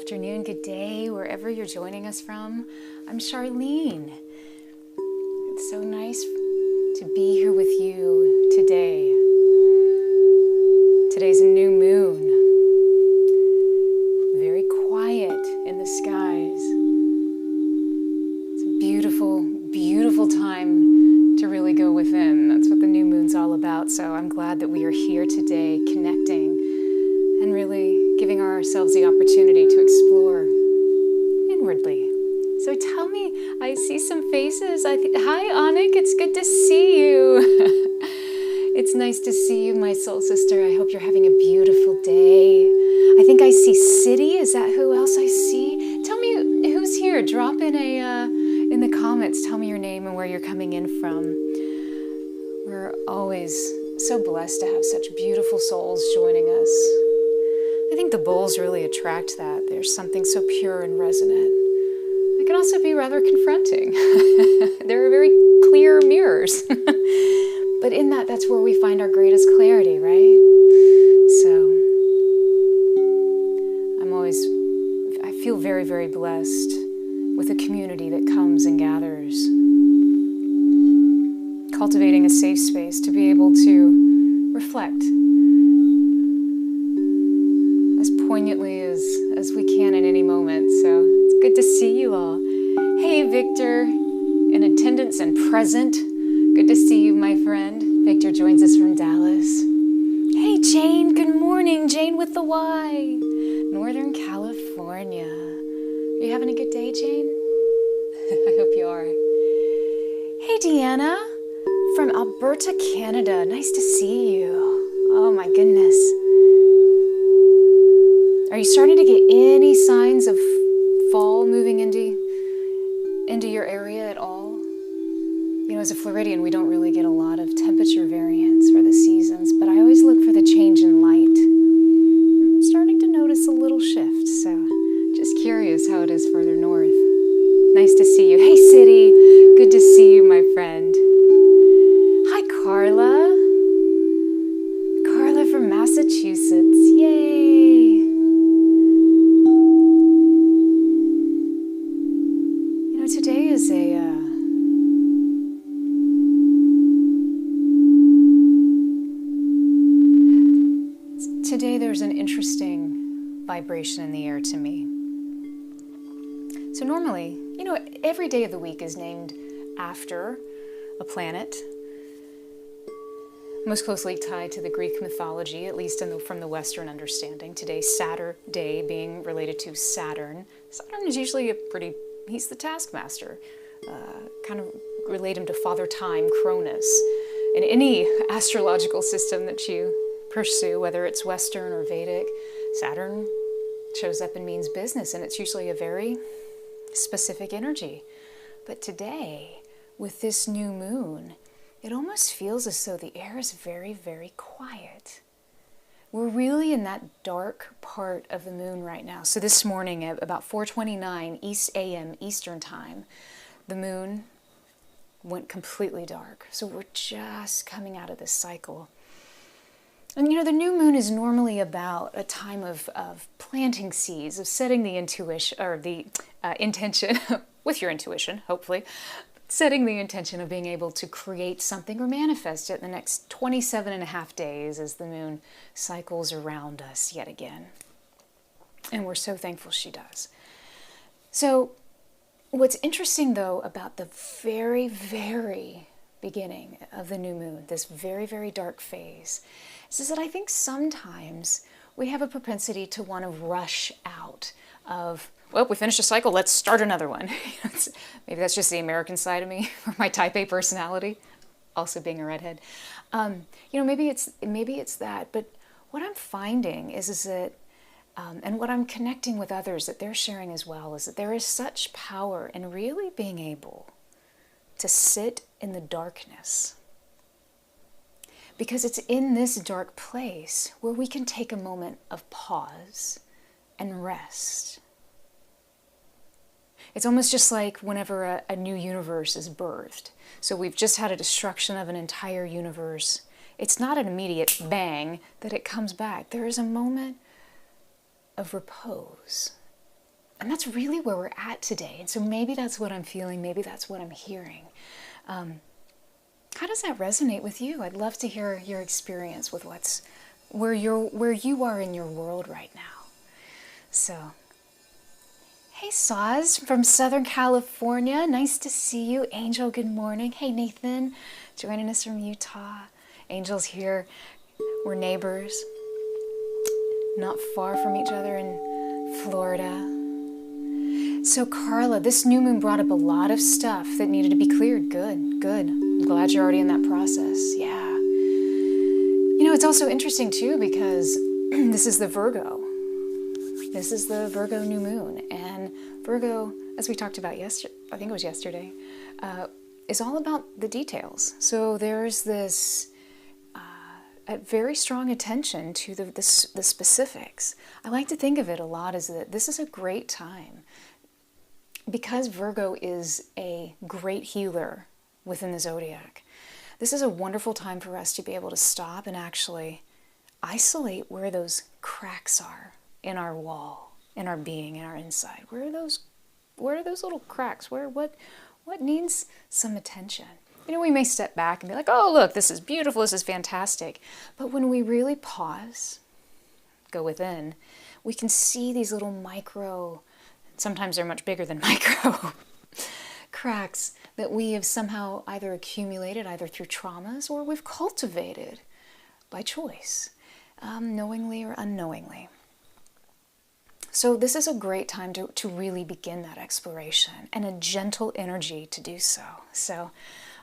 afternoon, good day, wherever you're joining us from. I'm Charleene. It's so nice to be here with you today. Today's a new moon. Very quiet in the skies. It's a beautiful, beautiful time to really go within. That's what the new moon's all about. So I'm glad that we are here today connecting and really giving ourselves the opportunity to explore inwardly. So tell me, I see some faces. Hi, Anik, it's good to see you. It's nice to see you, my soul sister. I hope you're having a beautiful day. I think I see City. Is that who else I see? Tell me who's here. Drop in in the comments. Tell me your name and where you're coming in from. We're always so blessed to have such beautiful souls joining us. I think the bowls really attract that. There's something so pure and resonant. It can also be rather confronting. They're very clear mirrors. But in that's where we find our greatest clarity, right? So I feel very, very blessed with a community that comes and gathers, cultivating a safe space to be able to reflect as poignantly as we can in any moment. So it's good to see you all. Hey, Victor, in attendance and present. Good to see you, my friend. Victor joins us from Dallas. Hey, Jane. Good morning. Jane with the Y. Northern California. Are you having a good day, Jane? I hope you are. Hey, Deanna from Alberta, Canada. Nice to see you. Oh, my goodness. Are you starting to get any signs of fall moving into your area at all? You know, as a Floridian, we don't really get a lot of temperature variance for the seasons, but I always look for the change in light. I'm starting to notice a little shift, so just curious how it is further north. Nice to see you. Hey, City. Good to see you, my friend. Hi, Carla. Carla from Massachusetts. Yay. You know, today is Today there's an interesting vibration in the air to me. So normally, you know, every day of the week is named after a planet, most closely tied to the Greek mythology, at least from the Western understanding. Today's Saturday being related to Saturn. Saturn is usually he's the taskmaster. Kind of relate him to Father Time, Cronus. In any astrological system that you pursue, whether it's Western or Vedic, Saturn shows up and means business, and it's usually a very specific energy. But today, with this new moon, it almost feels as though the air is very, very quiet. We're really in that dark part of the moon right now. So this morning at about 4:29 a.m. Eastern Time, the moon went completely dark. So we're just coming out of this cycle. And you know, the new moon is normally about a time of planting seeds, of setting the intuition, or the intention, with your intuition, hopefully, setting the intention of being able to create something or manifest it in the next 27 and a half days as the moon cycles around us yet again. And we're so thankful she does. So what's interesting, though, about the very, very beginning of the new moon, this very, very dark phase, is that I think sometimes we have a propensity to want to rush out of, well, we finished a cycle, let's start another one. Maybe that's just the American side of me, or my type A personality, also being a redhead. You know, maybe it's that, but what I'm finding is that, and what I'm connecting with others that they're sharing as well, is that there is such power in really being able to sit in the darkness. Because it's in this dark place where we can take a moment of pause and rest. It's almost just like whenever a new universe is birthed. So we've just had a destruction of an entire universe. It's not an immediate bang that it comes back. There is a moment of repose And that's really where we're at today. And so maybe that's what I'm feeling, maybe that's what I'm hearing. How does that resonate with you? I'd love to hear your experience with where you are in your world right now. So, hey Saz from Southern California, nice to see you. Angel, good morning. Hey Nathan, joining us from Utah. Angel's here. We're neighbors, not far from each other in Florida. So Carla, this new moon brought up a lot of stuff that needed to be cleared. Good, good. I'm glad you're already in that process. Yeah. You know, it's also interesting too because this is the Virgo. This is the Virgo new moon. And Virgo, as we talked about yesterday, I think it was yesterday, is all about the details. So there's this a very strong attention to the specifics. I like to think of it a lot as that this is a great time. Because Virgo is a great healer within the zodiac, this is a wonderful time for us to be able to stop and actually isolate where those cracks are in our wall, in our being, in our inside. Where are those little cracks? What needs some attention? You know, we may step back and be like, oh, look, this is beautiful, this is fantastic. But when we really pause, go within, we can see these little micro, sometimes they're much bigger than micro, cracks that we have somehow either accumulated, either through traumas, or we've cultivated by choice, knowingly or unknowingly. So this is a great time to really begin that exploration and a gentle energy to do so. So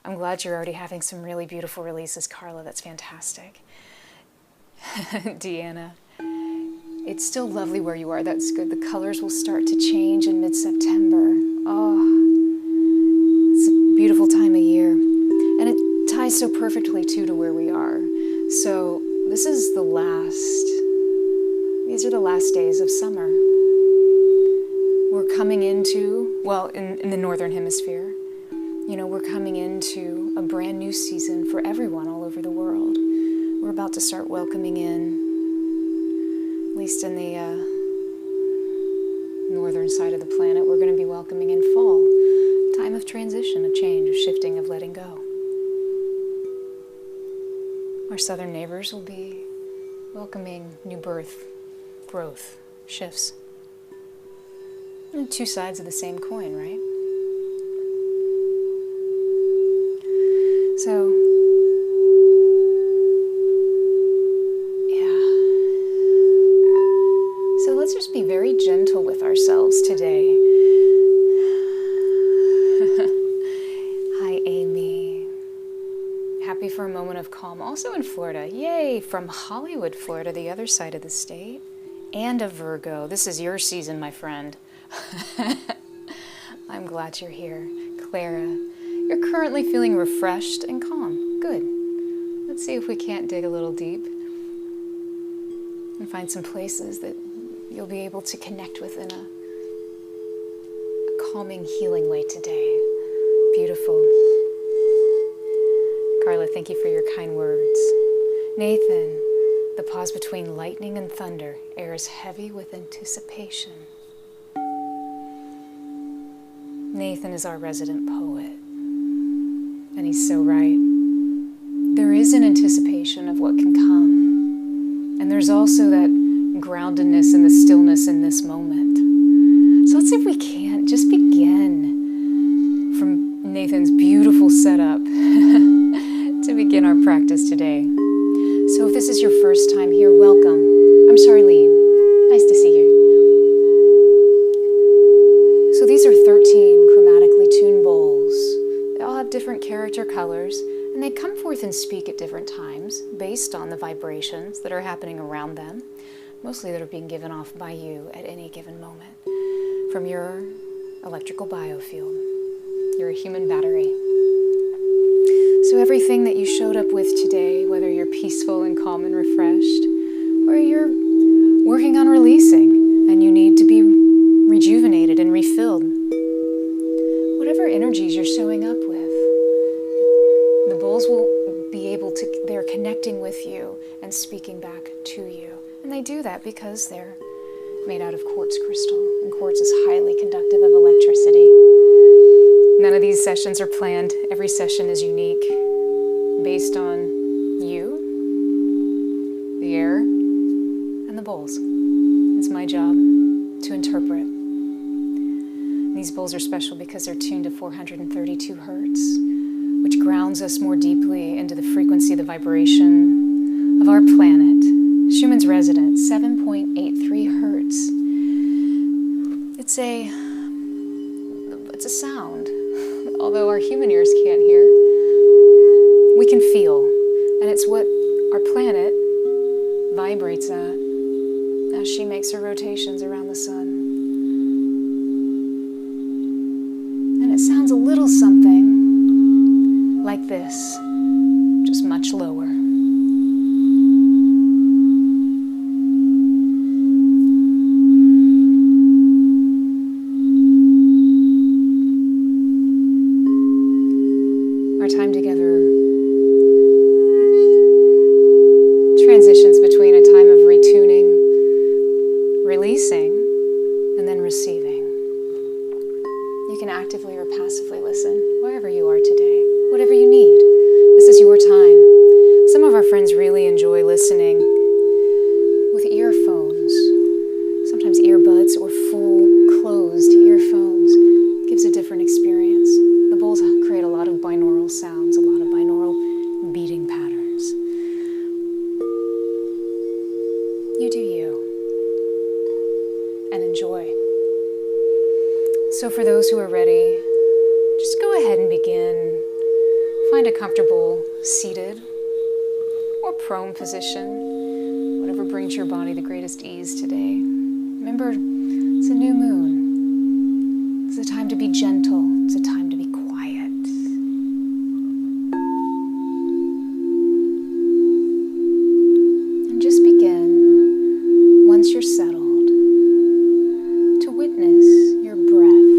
I'm glad you're already having some really beautiful releases, Carla. That's fantastic. Deanna, it's still lovely where you are. That's good. The colors will start to change in mid-September. Oh, it's a beautiful time of year. And it ties so perfectly, too, to where we are. So these are the last days of summer. We're coming into, well, in the Northern Hemisphere, you know, we're coming into a brand new season for everyone all over the world. We're about to start welcoming in, at least in the northern side of the planet, we're going to be welcoming in fall. Time of transition, of change, of shifting, of letting go. Our southern neighbors will be welcoming new birth, growth, shifts. And two sides of the same coin, right? So, yeah. So let's just be very gentle with ourselves today. Hi, Amy. Happy for a moment of calm. Also in Florida. Yay! From Hollywood, Florida, the other side of the state. And a Virgo. This is your season, my friend. I'm glad you're here. Clara, you're currently feeling refreshed and calm. Good. Let's see if we can't dig a little deep and find some places that you'll be able to connect with in a calming, healing way today. Beautiful. Carla, thank you for your kind words. Nathan, the pause between lightning and thunder airs heavy with anticipation. Nathan is our resident poet, and he's so right. There is an anticipation of what can come, and there's also that groundedness and the stillness in this moment. So let's see if we can't just begin from Nathan's beautiful setup to begin our practice today. So if this is your first time here, welcome. I'm Charleene. Nice to see you. So these are 13 chromatically tuned bowls. They all have different character colors, and they come forth and speak at different times based on the vibrations that are happening around them, mostly that are being given off by you at any given moment from your electrical biofield. You're a human battery. So everything that you showed up with today, whether you're peaceful and calm and refreshed, or you're working on releasing and you need to be rejuvenated and refilled, whatever energies you're showing up with, the bowls will be able to, they're connecting with you and speaking back to you. And they do that because they're made out of quartz crystal, and quartz is highly conductive of electricity. None of these sessions are planned. Every session is unique, based on you, the air, and the bowls. It's my job to interpret. These bowls are special because they're tuned to 432 Hertz, which grounds us more deeply into the frequency, the vibration of our planet. Schumann's resonance, 7.83 Hertz. It's a sound. Although our human ears can't hear, we can feel. And it's what our planet vibrates at as she makes her rotations around the sun. And it sounds a little something like this, just much lower. Our time together transitions between a time of retuning, releasing, and then receiving. You can actively or passively listen wherever you are today, whatever you need. This is your time. Some of our friends really enjoy listening with earphones, sometimes earbuds or full closed earphones. It gives a different experience. The bowls create a lot of binaural sounds, a lot of binaural beating patterns. You do you, and enjoy. So for those who are ready, just go ahead and begin. Find a comfortable seated or prone position, whatever brings your body the greatest ease today. Remember, it's a new moon. It's a time to be gentle. It's a time to be quiet. And just begin, once you're settled, to witness your breath.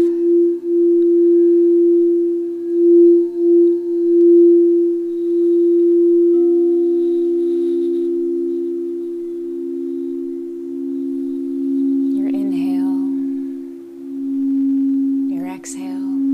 Your inhale, your exhale.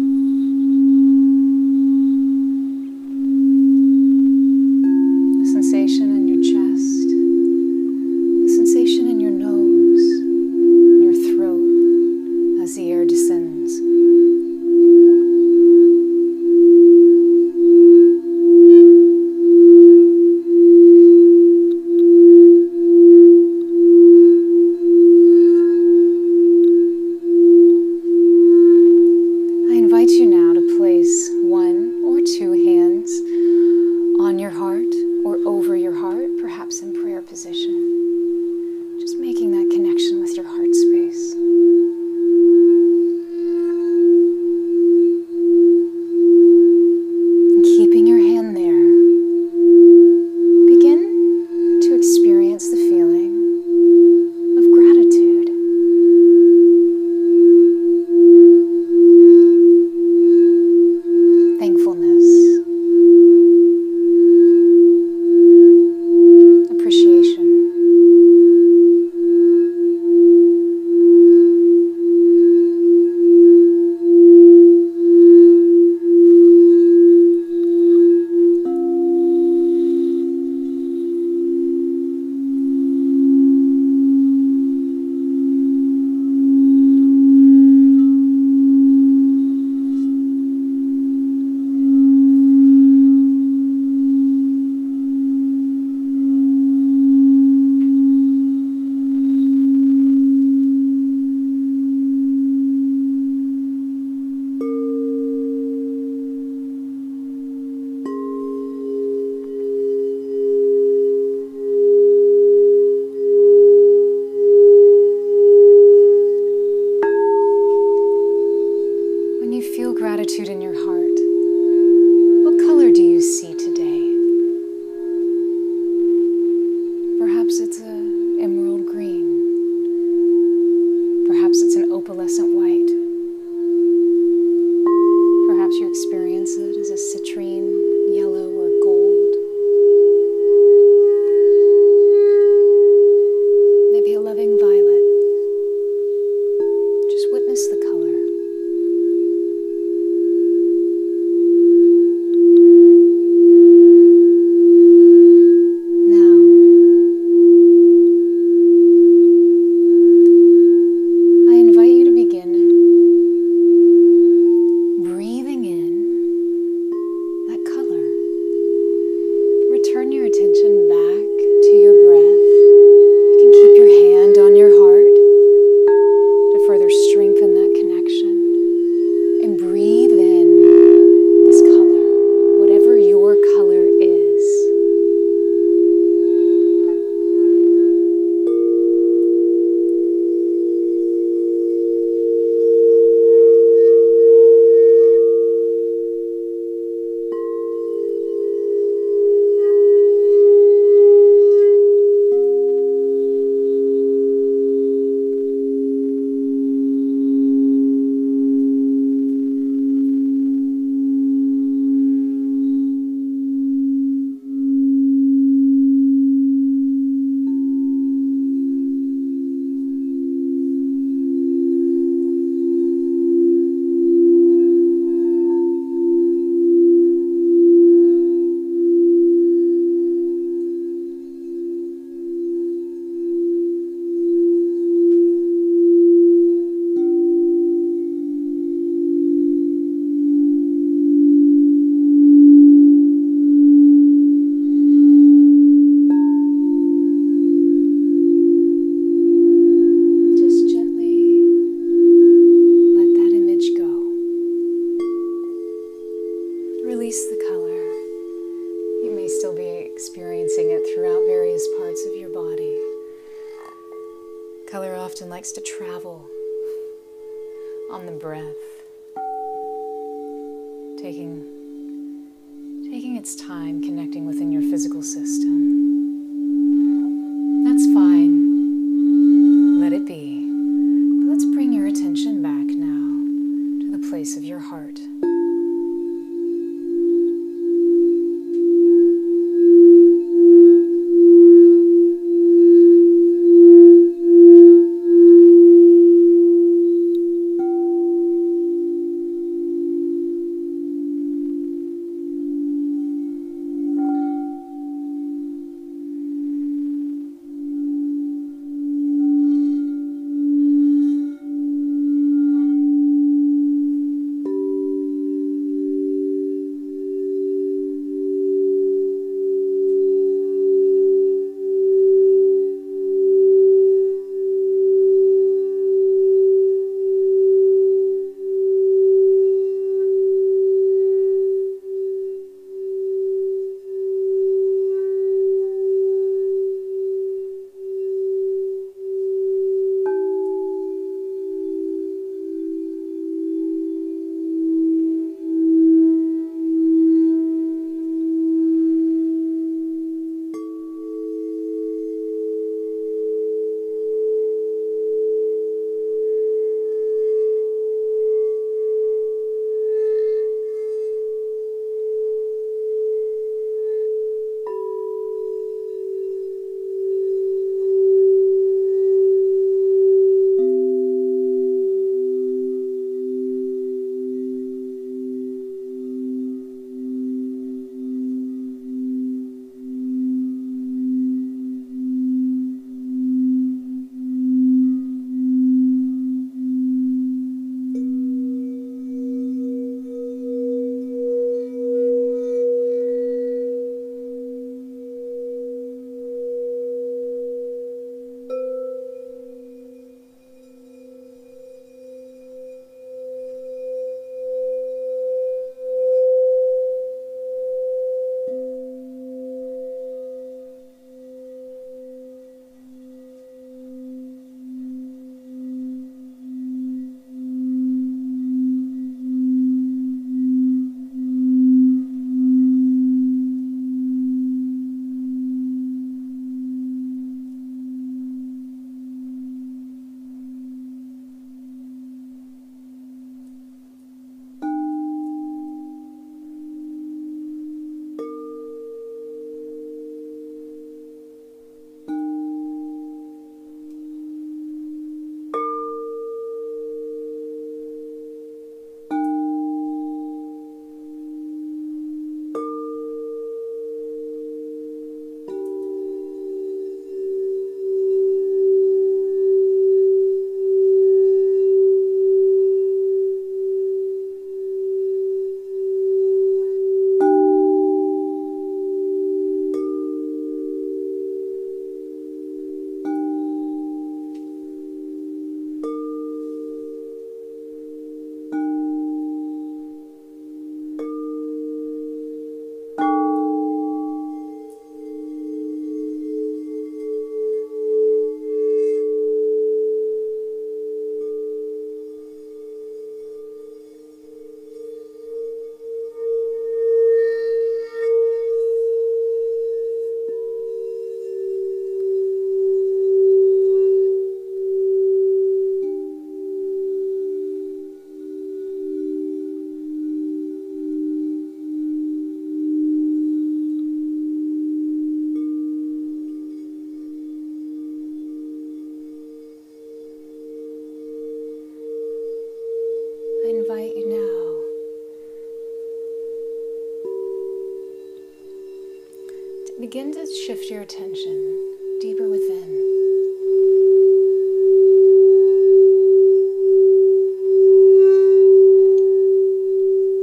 still be experiencing it throughout various parts of your body. Color often likes to travel on the breath, taking its time connecting within your physical system. That's fine. Let it be. But let's bring your attention back now to the place of your heart. Begin to shift your attention deeper within.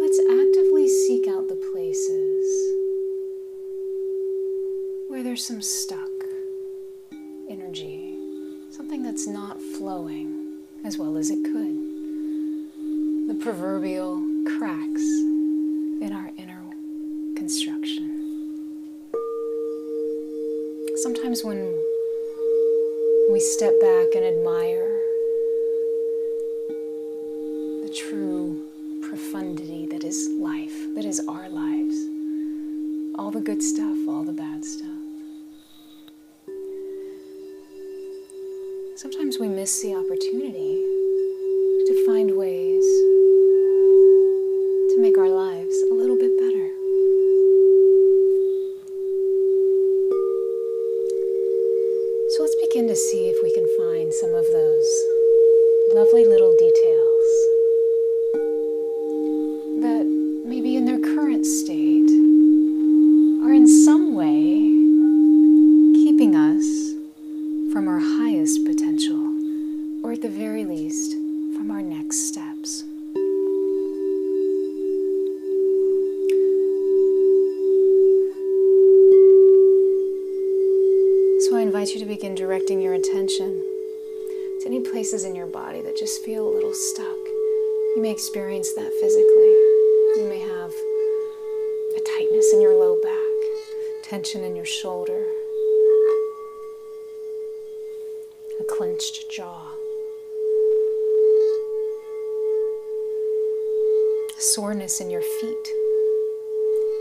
Let's actively seek out the places where there's some stuck energy, something that's not flowing as well as it could. The proverbial cracks in our inner construction. sometimes when we step back and admire the true profundity that is life, that is our lives, all the good stuff, all the bad stuff, sometimes we miss the opportunity to find ways to make our lives a little bit better. So let's begin to see if we can find some of those lovely little details that maybe in their current state are in some way keeping us from our highest potential, or at the very least, from our next steps. So I invite you to begin directing your attention to any places in your body that just feel a little stuck. You may experience that physically. You may have a tightness in your low back, tension in your shoulder, a clenched jaw, soreness in your feet,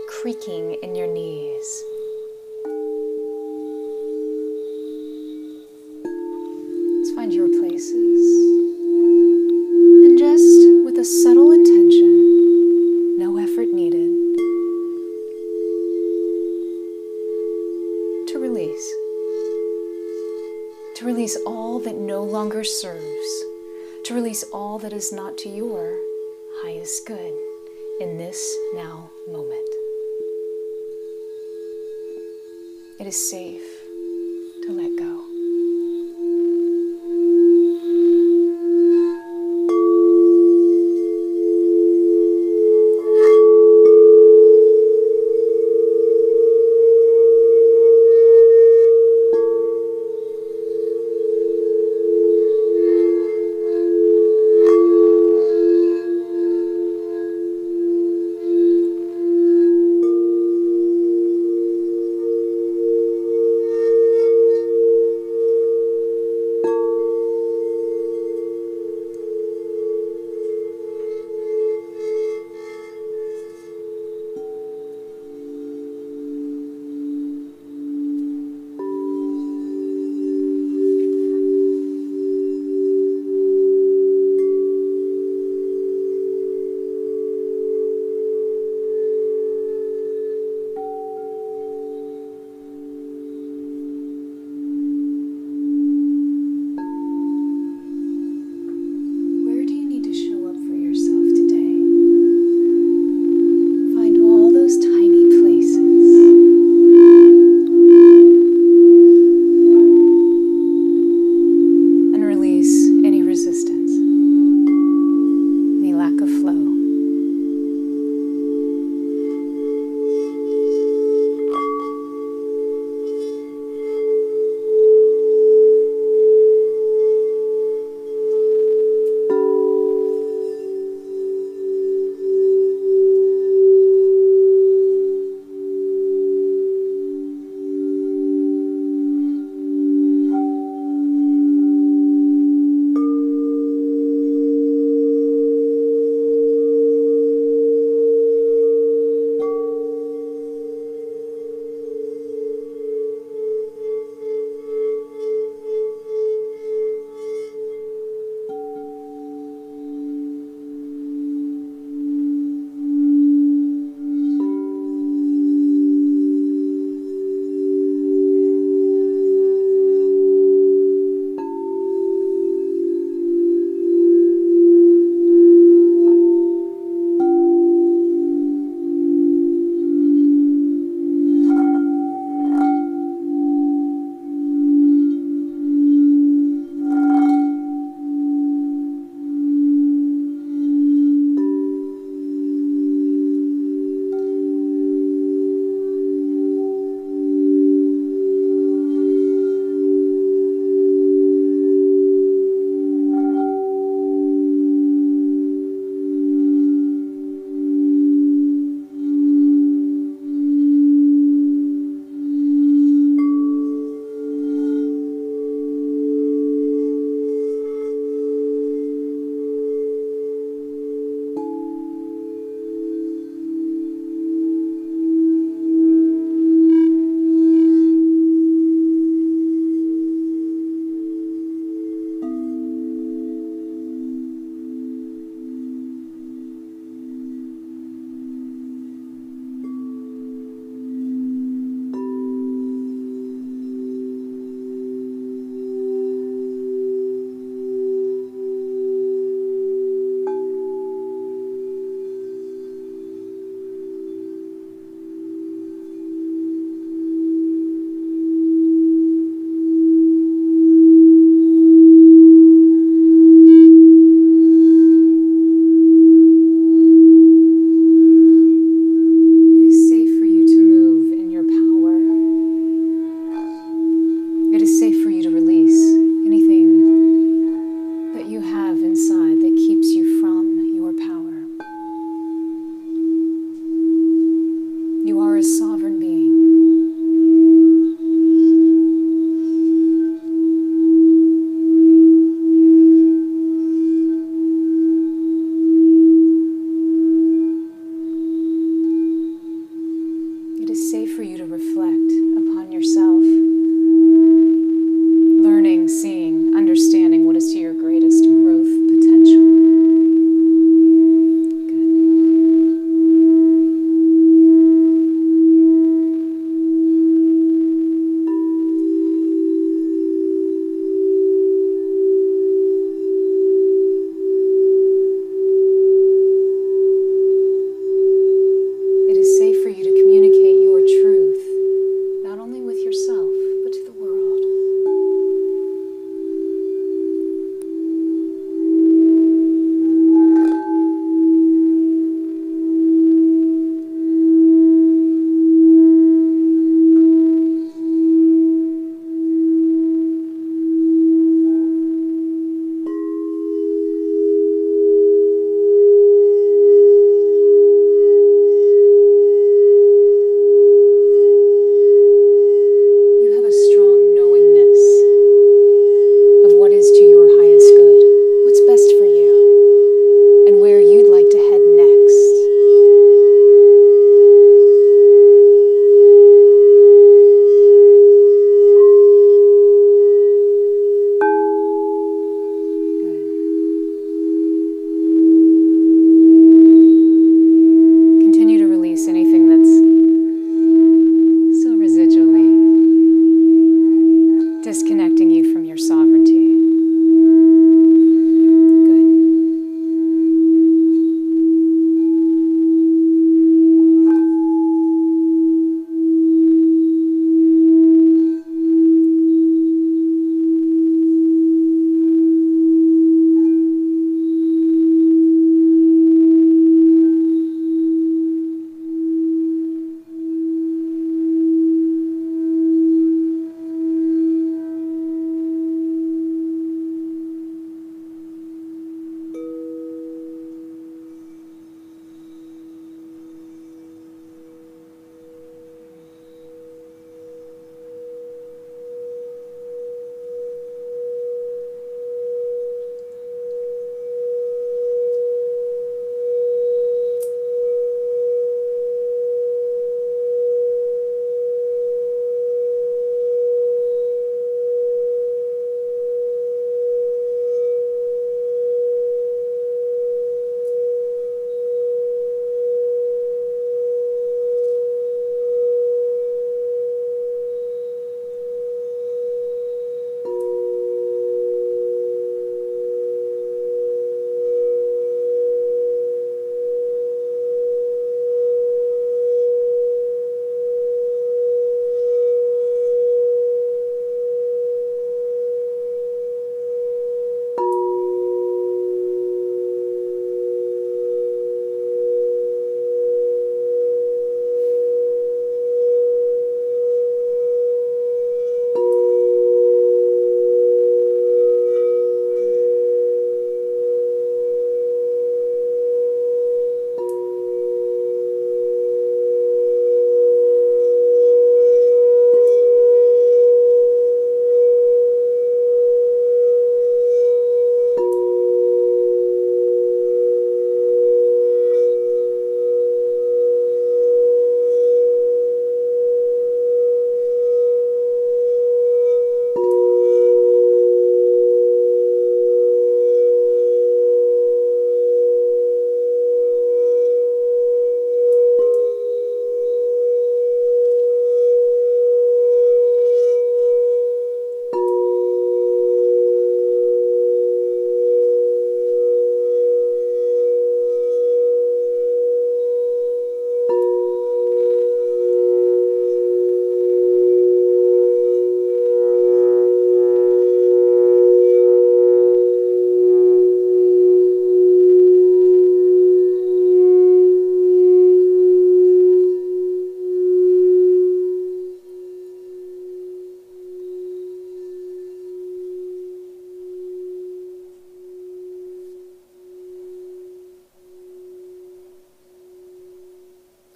creaking in your knees. Let's find your places. And just with a subtle intention, no effort needed, to release. To release all that no longer serves. To release all that is not to your highest good in this now moment. It is safe to let go. for you to reflect upon yourself, learning, seeing, understanding what is to your greatest growth potential. It is safe for you to communicate your truth, not only with yourself, but to the world. You have a strong knowingness of what is to your highest good, what's best for you, and where you'd like to head next. Good. Continue to release anything that's still residually disconnecting you from your sovereignty. Good.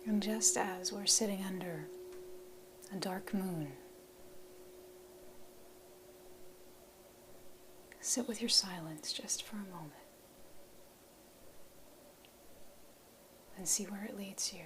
And just as we're sitting under a dark moon, sit with your silence just for a moment and see where it leads you.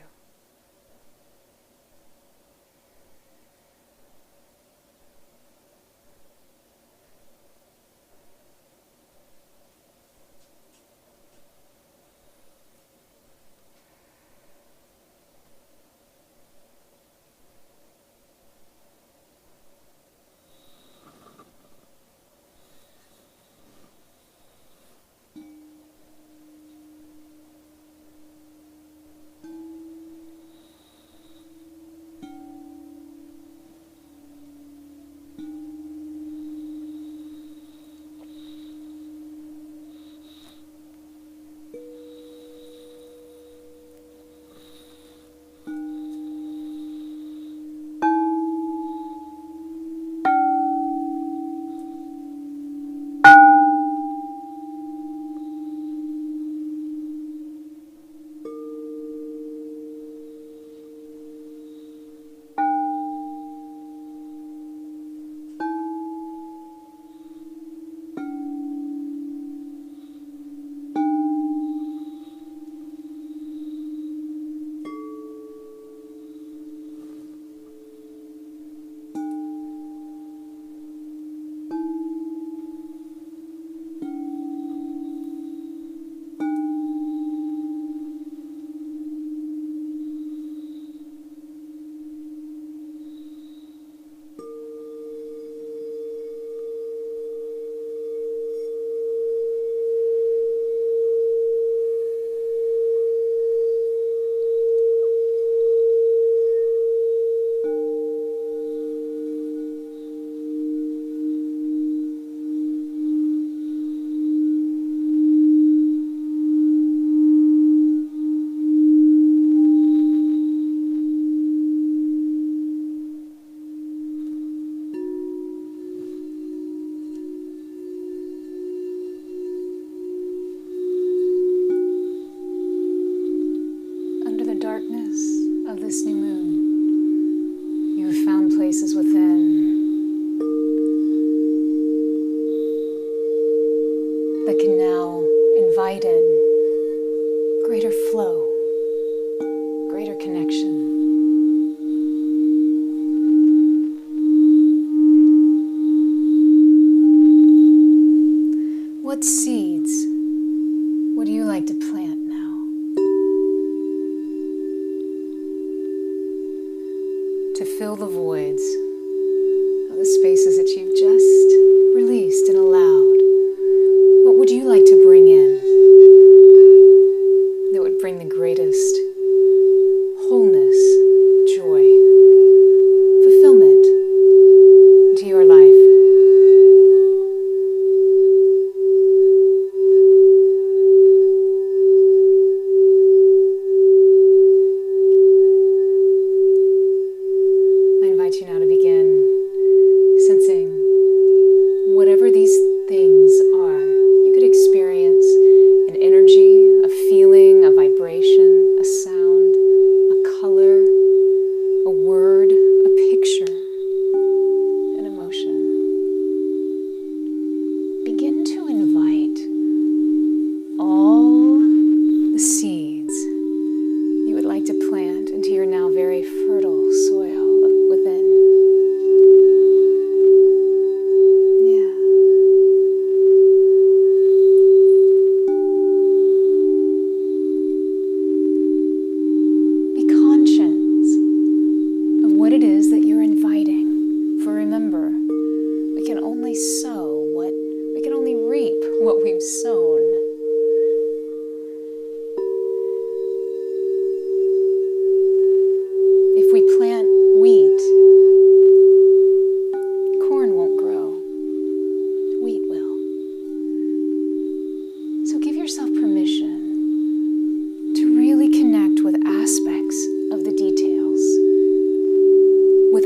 to fill the voids of the spaces that you've just released and allowed. What would you like to bring in that would bring the greatest wholeness, joy, fulfillment into your life? I invite you now to begin sensing whatever these things are. You could experience an energy, a feeling, a vibration, a sound, a color, a word, a picture, an emotion. Begin to invite all the seeds you would like to plant into your now very fertile soil within. What it is that you're inviting. For remember, we can only reap what we've sown. If we plant wheat, corn won't grow. Wheat will. So give yourself permission to really connect with aspects of the details, with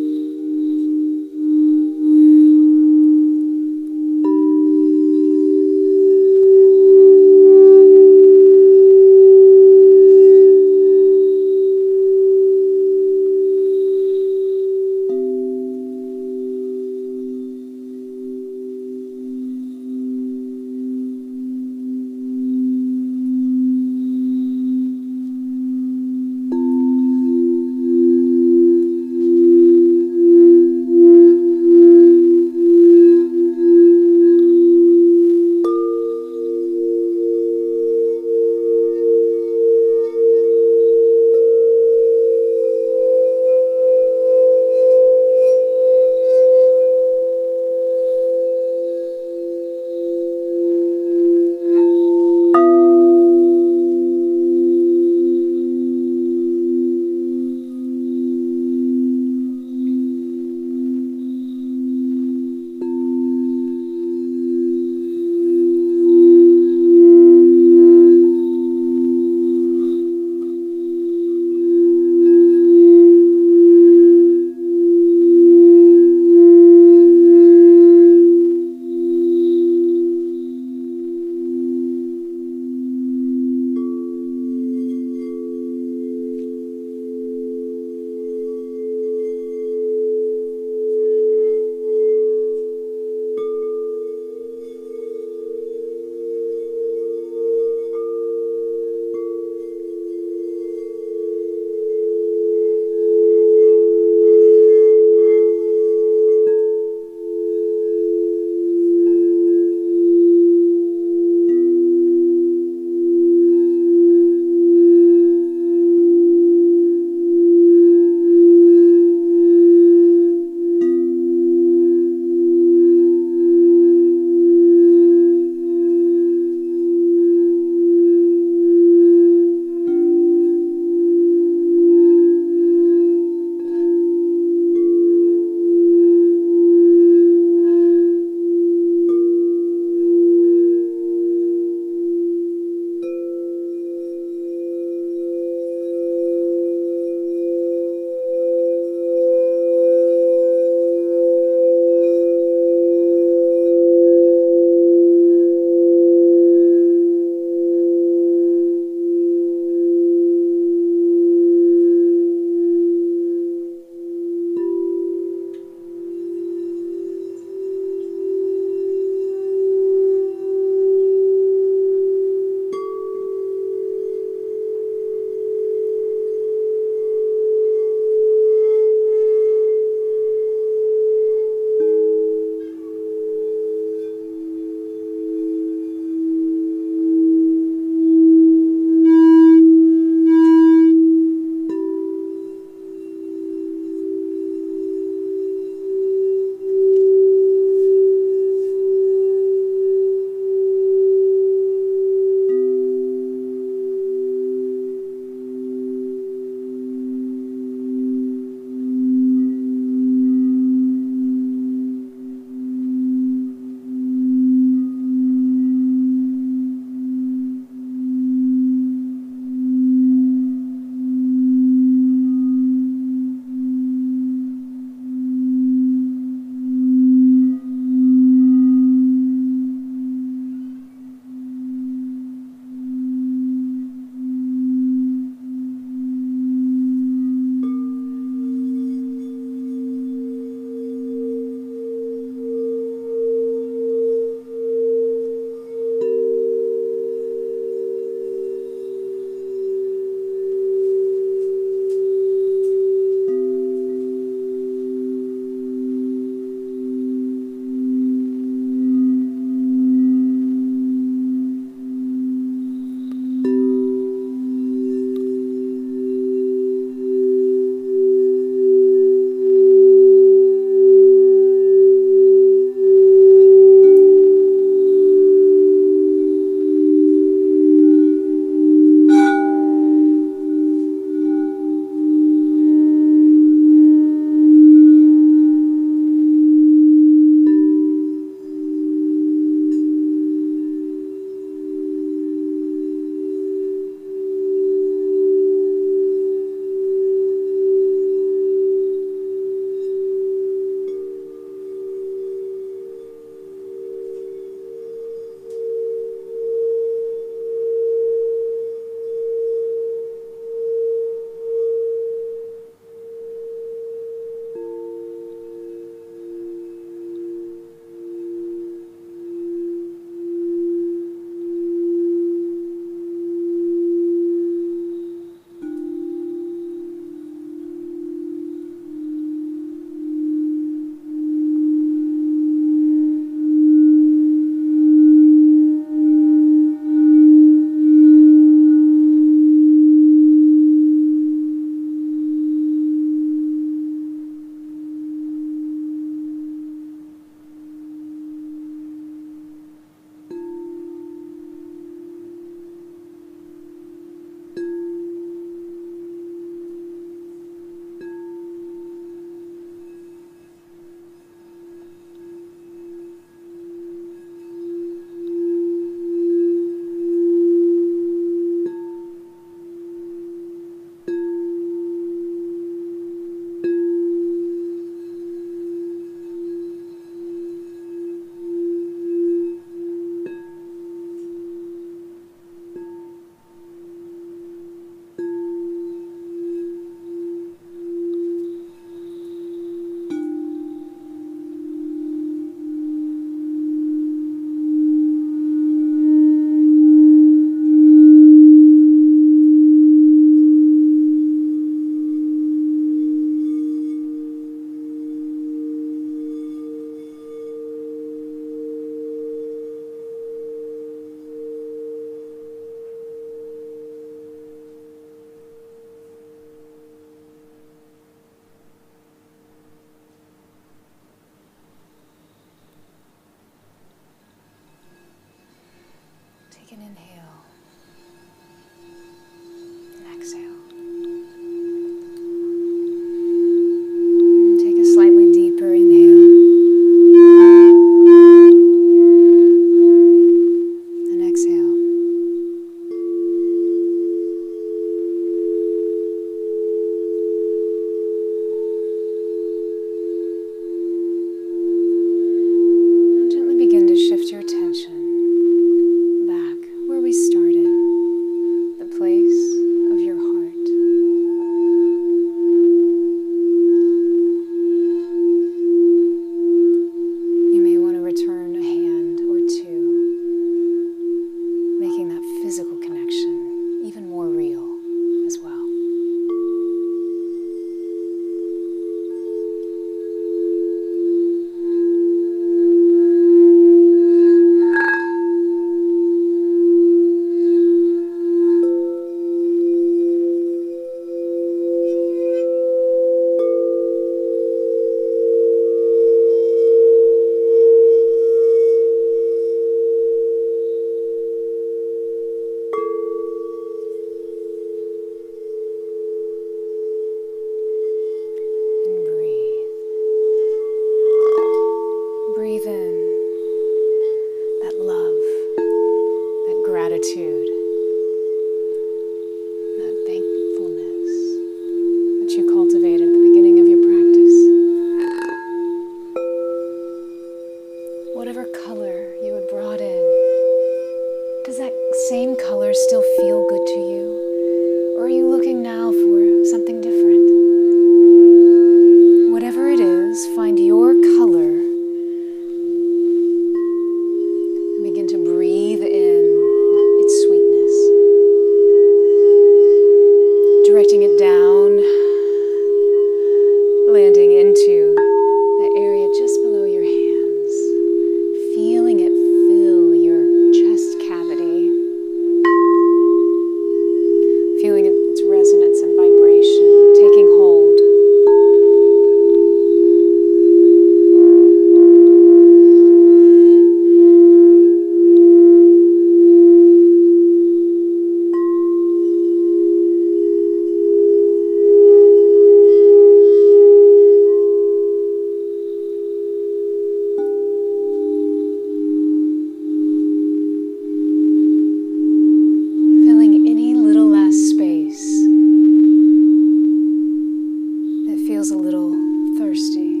feels a little thirsty.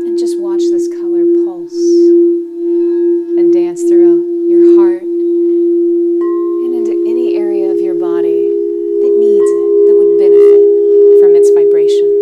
And just watch this color pulse and dance through your heart and into any area of your body that needs it, that would benefit from its vibration.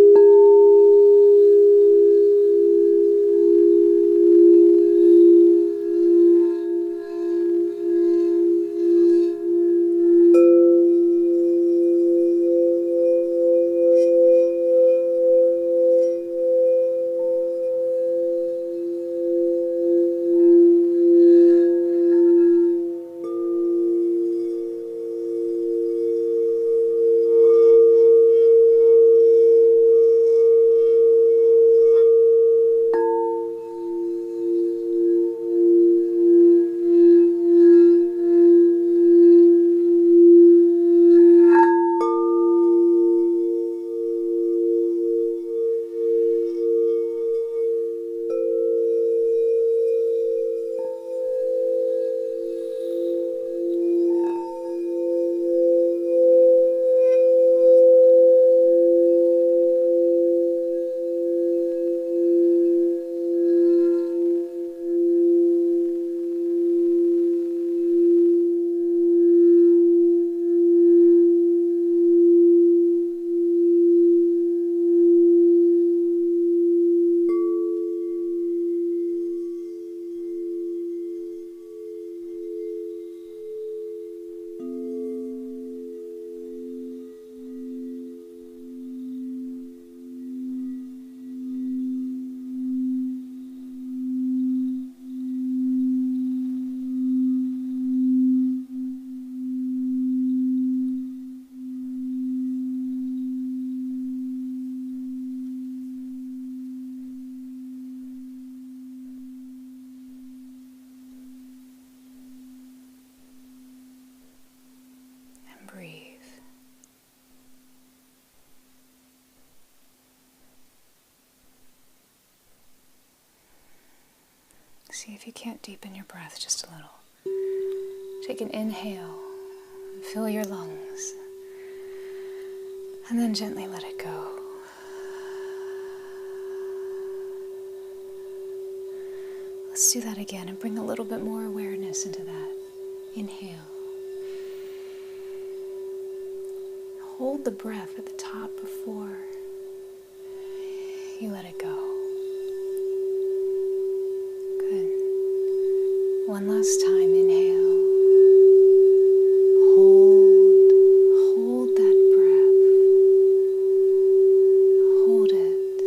Breathe. See if you can't deepen your breath just a little. Take an inhale, fill your lungs, and then gently let it go. Let's do that again and bring a little bit more awareness into that. Inhale. Hold the breath at the top before you let it go. Good. One last time, inhale. Hold that breath. Hold it.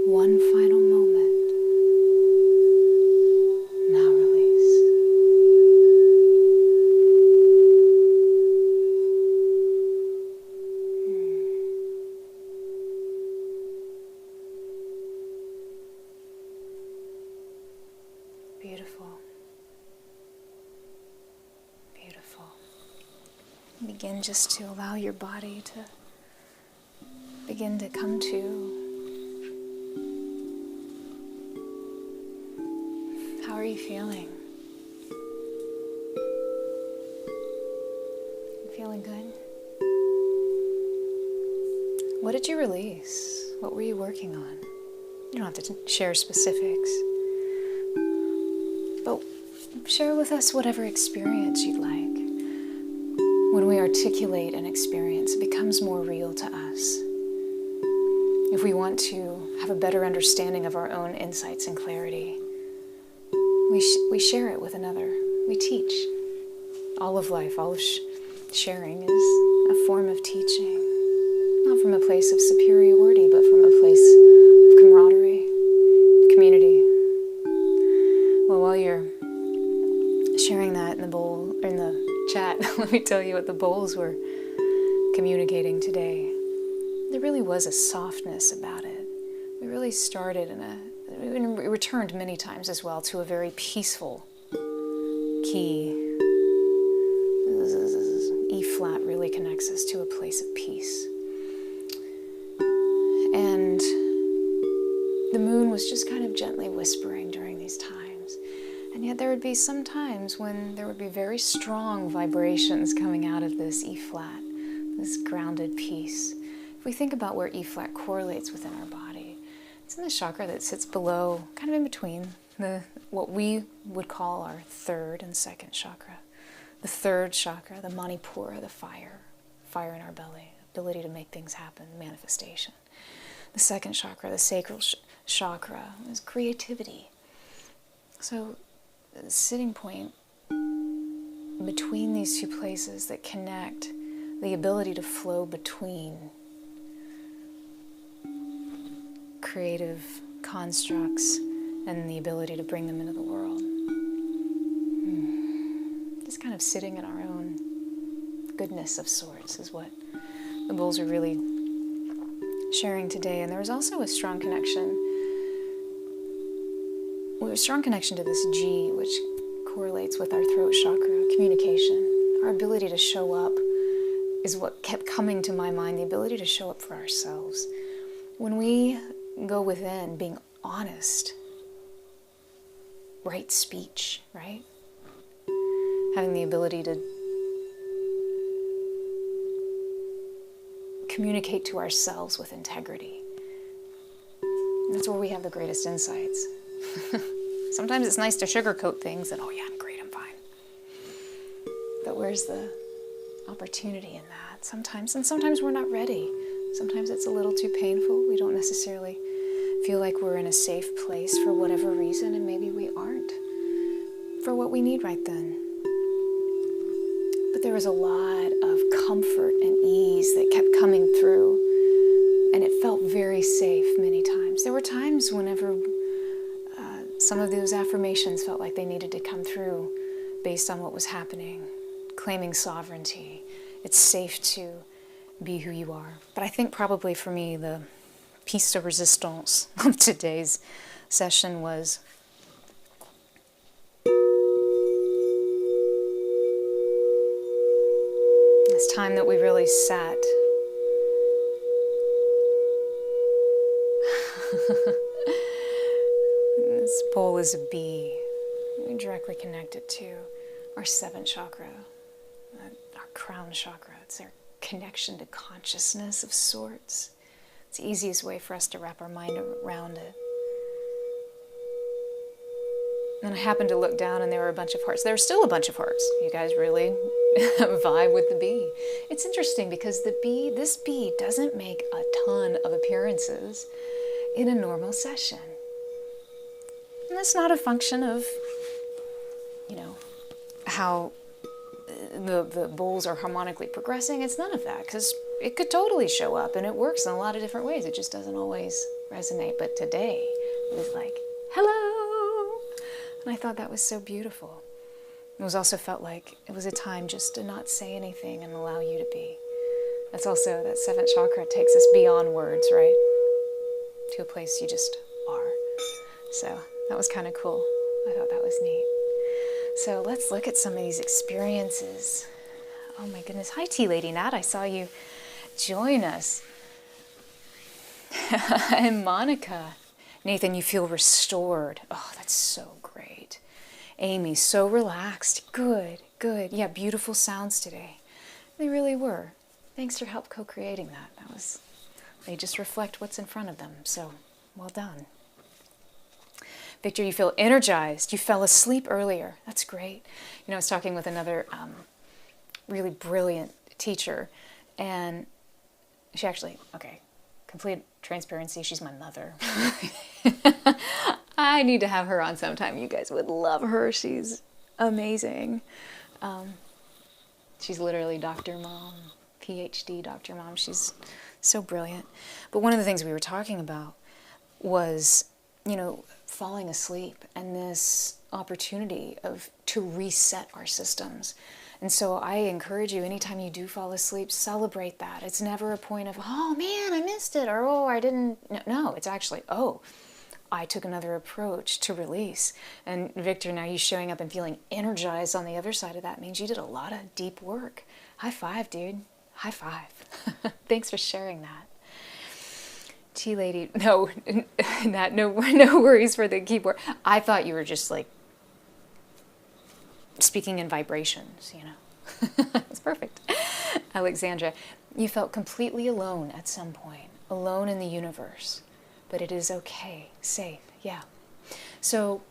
One final moment. Now release. Beautiful. Beautiful. Begin just to allow your body to begin to come to. How are you feeling? You feeling good? What did you release? What were you working on? You don't have to share specifics. But share with us whatever experience you'd like. When we articulate an experience, it becomes more real to us. If we want to have a better understanding of our own insights and clarity, we share it with another. We teach. All of life, all of sharing is a form of teaching. Not from a place of superiority, but from a place of camaraderie, community. Well, while you're sharing that in the bowl, or in the chat, let me tell you what the bowls were communicating today. There really was a softness about it. We really started we returned many times as well to a very peaceful key. E flat really connects us to a place of peace. And the moon was just kind of gently whispering during these times. And yet there would be some times when there would be very strong vibrations coming out of this E flat, this grounded piece. If we think about where E flat correlates within our body, it's in the chakra that sits below, kind of in between what we would call our third and second chakra. The third chakra, the Manipura, the fire in our belly, ability to make things happen, manifestation. The second chakra, the sacral chakra, is creativity. So the sitting point between these two places that connect, the ability to flow between creative constructs and the ability to bring them into the world. Just kind of sitting in our own goodness of sorts is what the bulls are really sharing today. And there was also a strong connection to this G, which correlates with our throat chakra, communication. Our ability to show up is what kept coming to my mind, the ability to show up for ourselves. When we go within, being honest, right speech, right? Having the ability to communicate to ourselves with integrity. That's where we have the greatest insights. Sometimes it's nice to sugarcoat things and, oh yeah, I'm great, I'm fine. But where's the opportunity in that? Sometimes we're not ready. Sometimes it's a little too painful. We don't necessarily feel like we're in a safe place for whatever reason, and maybe we aren't for what we need right then. But there was a lot of comfort and ease that kept coming through, and it felt very safe many times. There were times whenever some of those affirmations felt like they needed to come through based on what was happening, claiming sovereignty. It's safe to be who you are. But I think probably for me, the piece de resistance of today's session was this time that we really sat this bowl is a bee. We directly connect it to our seventh chakra, our crown chakra. It's our connection to consciousness of sorts. It's the easiest way for us to wrap our mind around it. And I happened to look down and there were a bunch of hearts. There were still a bunch of hearts. You guys really vibe with the bee. It's interesting because this bee doesn't make a ton of appearances in a normal session. And that's not a function of, how the bowls are harmonically progressing. It's none of that, because it could totally show up and it works in a lot of different ways. It just doesn't always resonate. But today it was like, hello. And I thought that was so beautiful. It was also felt like it was a time just to not say anything and allow you to be. That's also, that seventh chakra takes us beyond words, right? To a place you just are. So that was kind of cool. I thought that was neat. So let's look at some of these experiences. Oh my goodness. Hi, Tea Lady Nat. I saw you join us. And Monica. Nathan, you feel restored. Oh, that's so great. Amy, so relaxed. Good, good. Yeah, beautiful sounds today. They really were. Thanks for help co-creating that. They just reflect what's in front of them. So, well done. Victor, you feel energized. You fell asleep earlier. That's great. I was talking with another really brilliant teacher, and she actually, complete transparency, she's my mother. I need to have her on sometime. You guys would love her. She's amazing. She's literally Dr. Mom, PhD Dr. Mom. She's so brilliant. But one of the things we were talking about was, falling asleep and this opportunity to reset our systems. And so I encourage you, anytime you do fall asleep, celebrate that. It's never a point of, oh man, I missed it, or oh, I didn't. No, it's actually, oh, I took another approach to release. And Victor, now you showing up and feeling energized on the other side of that means you did a lot of deep work. High five, dude. High five. Thanks for sharing that. Tea Lady, no worries for the keyboard. I thought you were just like speaking in vibrations, you know. It's perfect. Alexandra, you felt completely alone at some point, alone in the universe, but it is okay, safe, yeah. So,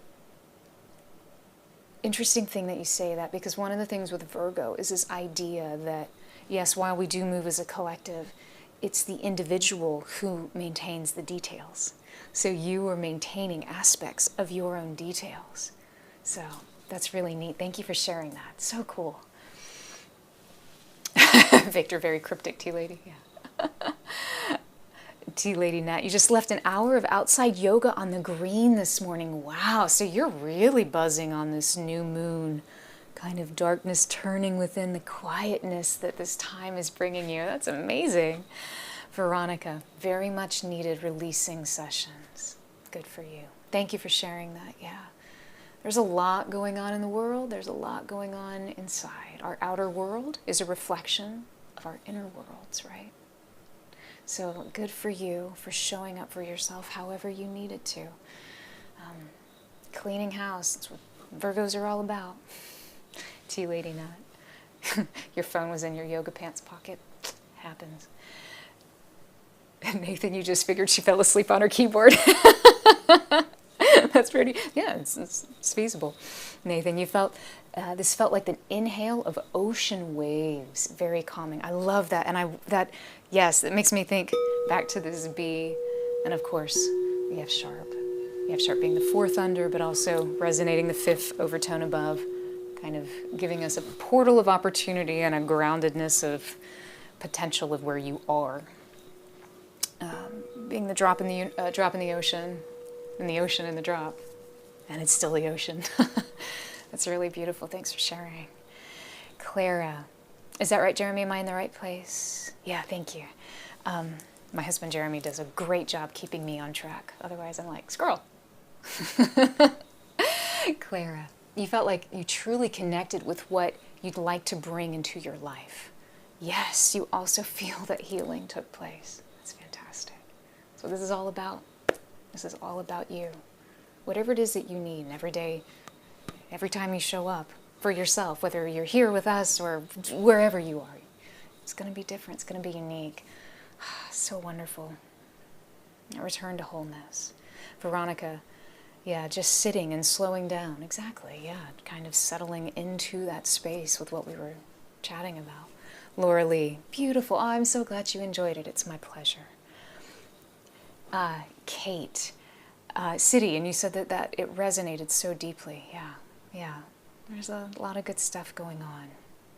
interesting thing that you say that, because one of the things with Virgo is this idea that, yes, while we do move as a collective, it's the individual who maintains the details. So you are maintaining aspects of your own details. So that's really neat. Thank you for sharing that. So cool. Victor, very cryptic, Tea Lady. Yeah. Tea Lady Nat, you just left an hour of outside yoga on the green this morning. Wow, so you're really buzzing on this new moon. Kind of darkness turning within the quietness that this time is bringing you. That's amazing. Veronica, very much needed releasing sessions. Good for you. Thank you for sharing that. Yeah. There's a lot going on in the world. There's a lot going on inside. Our outer world is a reflection of our inner worlds, right? So good for you for showing up for yourself however you needed to. Cleaning house, that's what Virgos are all about. Tea Lady Nut. Your phone was in your yoga pants pocket. Happens. Nathan, you just figured she fell asleep on her keyboard. That's pretty, yeah, it's feasible. Nathan, you felt, this felt like the inhale of ocean waves. Very calming. I love that. And yes, it makes me think back to this B. And of course, we have sharp. You have sharp being the fourth under, but also resonating the fifth overtone above, kind of giving us a portal of opportunity and a groundedness of potential of where you are. Being the drop in the ocean, and the ocean in the drop, and it's still the ocean. That's really beautiful. Thanks for sharing. Clara, is that right, Jeremy? Am I in the right place? Yeah, thank you. My husband Jeremy does a great job keeping me on track. Otherwise, I'm like, squirrel. Clara, you felt like you truly connected with what you'd like to bring into your life. Yes, you also feel that healing took place. That's fantastic. That's what this is all about. This is all about you. Whatever it is that you need, and every day, every time you show up for yourself, whether you're here with us or wherever you are, it's going to be different. It's going to be unique. So wonderful. A return to wholeness. Veronica, yeah, just sitting and slowing down. Exactly, yeah. Kind of settling into that space with what we were chatting about. Laura Lee, beautiful. Oh, I'm so glad you enjoyed it. It's my pleasure. Kate, City, and you said that it resonated so deeply. Yeah, yeah. There's a lot of good stuff going on.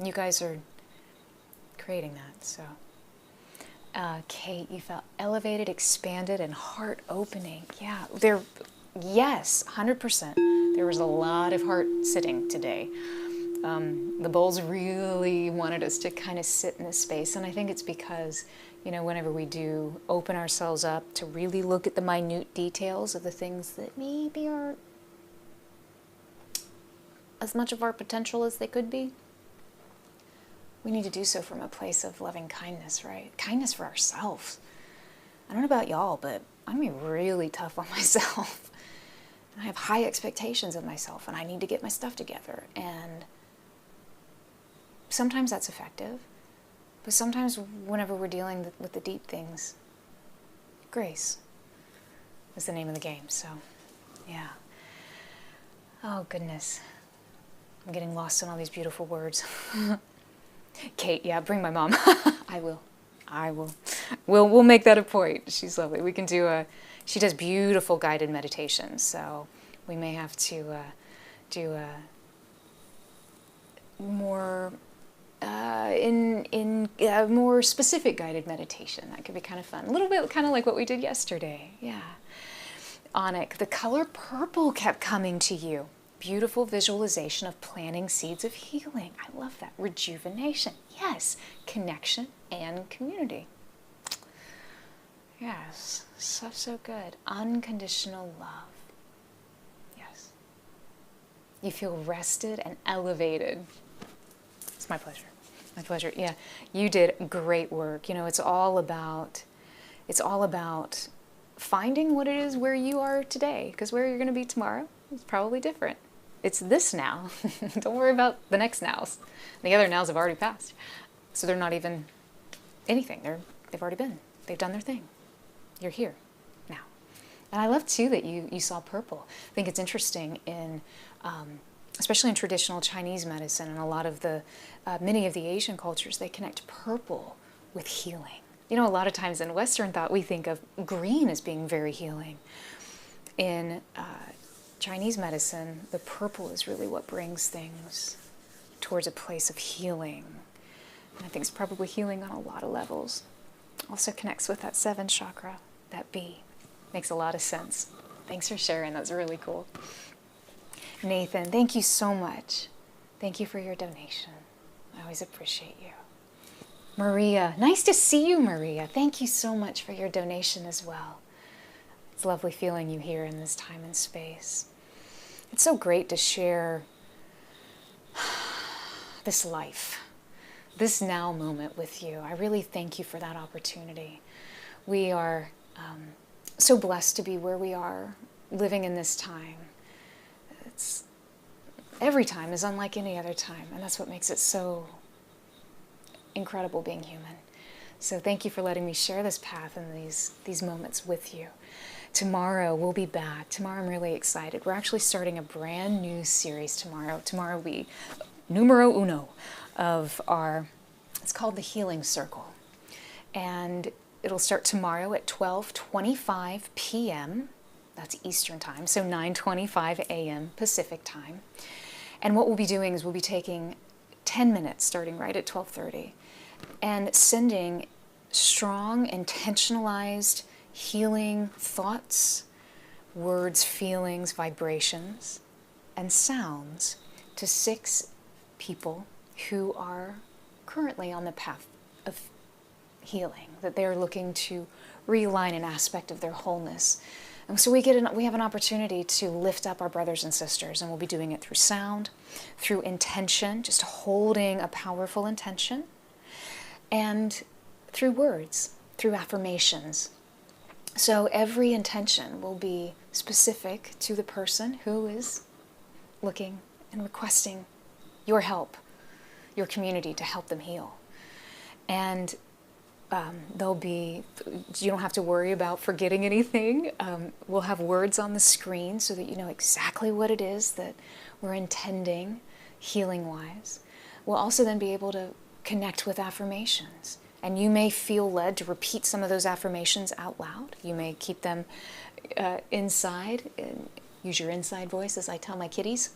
You guys are creating that, so. Kate, you felt elevated, expanded, and heart-opening. Yeah, yes, 100%. There was a lot of heart sitting today. The bowls really wanted us to kind of sit in this space, and I think it's because, you know, whenever we do open ourselves up to really look at the minute details of the things that maybe aren't as much of our potential as they could be, we need to do so from a place of loving kindness, right? Kindness for ourselves. I don't know about y'all, but I'm really tough on myself. I have high expectations of myself, and I need to get my stuff together. And sometimes that's effective, but sometimes whenever we're dealing with the deep things, grace is the name of the game. So, yeah. Oh, goodness. I'm getting lost in all these beautiful words. Kate, yeah, bring my mom. I will. We'll make that a point. She's lovely. We can do she does beautiful guided meditations, so we may have to do a more more specific guided meditation. That could be kind of fun. A little bit kind of like what we did yesterday. Yeah. Onik, the color purple kept coming to you. Beautiful visualization of planting seeds of healing. I love that. Rejuvenation. Yes. Connection and community. Yes. So good. Unconditional love. Yes. You feel rested and elevated. It's my pleasure. My pleasure. Yeah. You did great work. You know, it's all about finding what it is where you are today, because where you're going to be tomorrow is probably different. It's this now. Don't worry about the next nows. The other nows have already passed. So they're not even anything. They've already been. They've done their thing. You're here now. And I love too that you saw purple. I think it's interesting in, especially in traditional Chinese medicine and a lot of the, many of the Asian cultures, they connect purple with healing. You know, a lot of times in Western thought, we think of green as being very healing. In Chinese medicine, the purple is really what brings things towards a place of healing. And I think it's probably healing on a lot of levels. Also connects with that 7th chakra, that B. Makes a lot of sense. Thanks for sharing. That's really cool. Nathan, thank you so much. Thank you for your donation. I always appreciate you. Maria, nice to see you, Maria. Thank you so much for your donation as well. It's lovely feeling you here in this time and space. It's so great to share this life, this now moment with you. I really thank you for that opportunity. We are so blessed to be where we are, living in this time. Every time is unlike any other time, and that's what makes it so incredible being human. So thank you for letting me share this path and these moments with you. Tomorrow we'll be back. Tomorrow I'm really excited. We're actually starting a brand new series tomorrow. Tomorrow will be numero uno of our, it's called the Healing Circle. And it'll start tomorrow at 12:25 p.m. That's Eastern time, so 9:25 a.m. Pacific time. And what we'll be doing is we'll be taking 10 minutes starting right at 12:30 and sending strong, intentionalized healing thoughts, words, feelings, vibrations, and sounds to 6 people who are currently on the path of healing, that they're looking to realign an aspect of their wholeness. And so we have an opportunity to lift up our brothers and sisters, and we'll be doing it through sound, through intention, just holding a powerful intention, and through words, through affirmations. So every intention will be specific to the person who is looking and requesting your help, your community to help them heal. And you don't have to worry about forgetting anything. We'll have words on the screen so that you know exactly what it is that we're intending healing-wise. We'll also then be able to connect with affirmations. And you may feel led to repeat some of those affirmations out loud. You may keep them inside, and use your inside voice as I tell my kitties.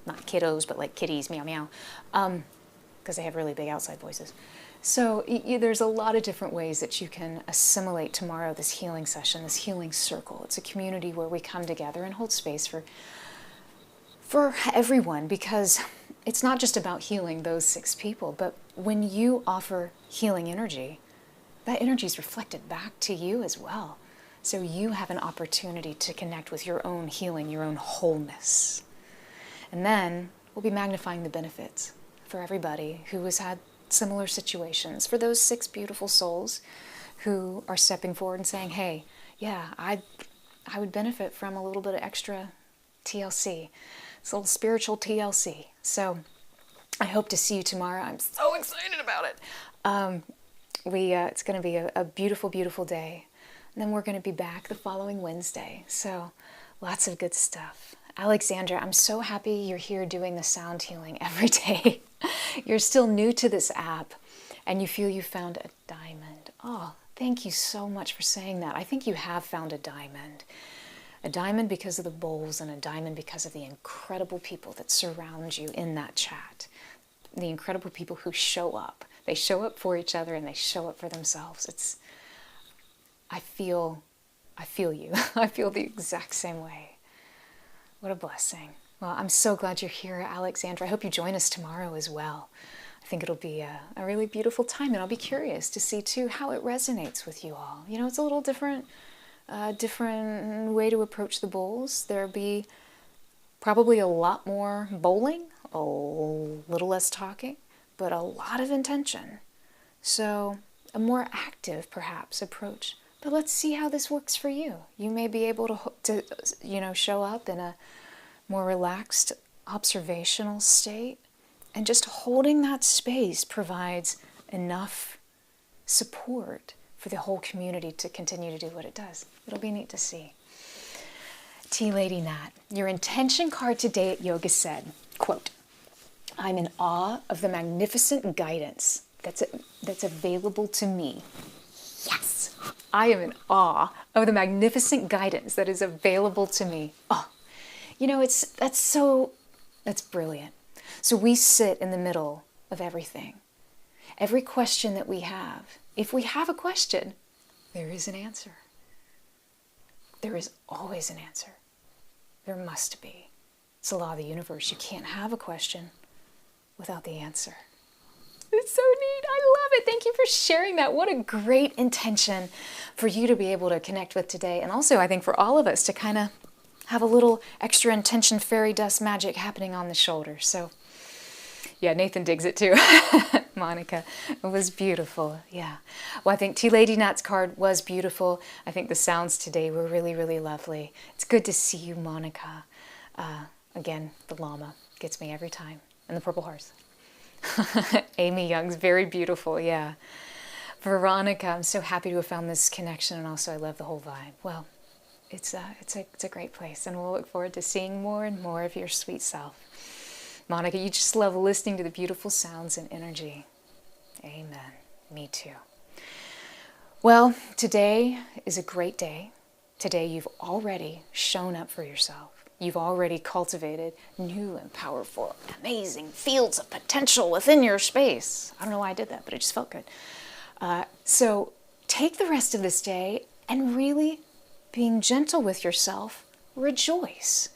Not kiddos, but like kitties, meow meow, because they have really big outside voices. So there's a lot of different ways that you can assimilate tomorrow this healing session, this healing circle. It's a community where we come together and hold space for everyone, because it's not just about healing those 6 people, but when you offer healing energy, that energy is reflected back to you as well. So you have an opportunity to connect with your own healing, your own wholeness. And then we'll be magnifying the benefits for everybody who has had similar situations, for those 6 beautiful souls who are stepping forward and saying, hey, yeah, I would benefit from a little bit of extra TLC. It's a little spiritual TLC. So I hope to see you tomorrow. I'm so excited about it. It's going to be a beautiful, beautiful day. And then we're going to be back the following Wednesday. So lots of good stuff. Alexandra, I'm so happy you're here doing the sound healing every day. You're still new to this app and you feel you found a diamond. Oh, thank you so much for saying that. I think you have found a diamond. A diamond because of the bowls, and a diamond because of the incredible people that surround you in that chat. The incredible people who show up. They show up for each other and they show up for themselves. I feel you. I feel the exact same way. What a blessing. Well, I'm so glad you're here, Alexandra. I hope you join us tomorrow as well. I think it'll be a really beautiful time, and I'll be curious to see too how it resonates with you all. You know, it's a little different way to approach the bowls. There'll be probably a lot more bowling, a little less talking, but a lot of intention. So a more active, perhaps, approach. But let's see how this works for you. You may be able to show up in a more relaxed observational state. And just holding that space provides enough support for the whole community to continue to do what it does. It'll be neat to see. Tea Lady Nat, your intention card today at yoga said, quote, I'm in awe of the magnificent guidance that's available to me. Yes, I am in awe of the magnificent guidance that is available to me. Oh, you know, that's brilliant. So we sit in the middle of everything. Every question that we have, if we have a question, there is an answer. There is always an answer. There must be. It's the law of the universe. You can't have a question without the answer. It's so neat. I love it. Thank you for sharing that. What a great intention for you to be able to connect with today. And also, I think for all of us to kind of have a little extra intention fairy dust magic happening on the shoulders. So yeah, Nathan digs it too. Monica, it was beautiful. Yeah. Well, I think Tea Lady Nat's card was beautiful. I think the sounds today were really, really lovely. It's good to see you, Monica. Again, the llama gets me every time. And the purple horse. Amy Young's very beautiful, yeah. Veronica, I'm so happy to have found this connection, and also I love the whole vibe. Well, it's a great place, and we'll look forward to seeing more and more of your sweet self. Monica, you just love listening to the beautiful sounds and energy. Amen. Me too. Well, today is a great day. Today you've already shown up for yourself. You've already cultivated new and powerful, amazing fields of potential within your space. I don't know why I did that, but it just felt good. So take the rest of this day and really, being gentle with yourself, rejoice.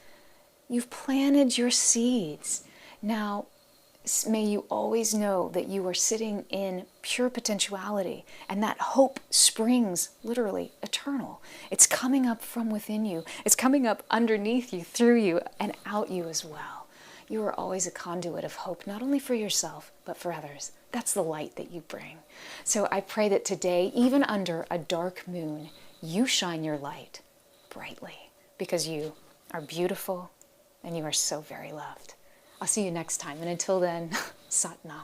You've planted your seeds. Now, may you always know that you are sitting in pure potentiality, and that hope springs literally eternal. It's coming up from within you. It's coming up underneath you, through you, and out you as well. You are always a conduit of hope, not only for yourself, but for others. That's the light that you bring. So I pray that today, even under a dark moon, you shine your light brightly, because you are beautiful and you are so very loved. I'll see you next time, and until then, Sat Nam.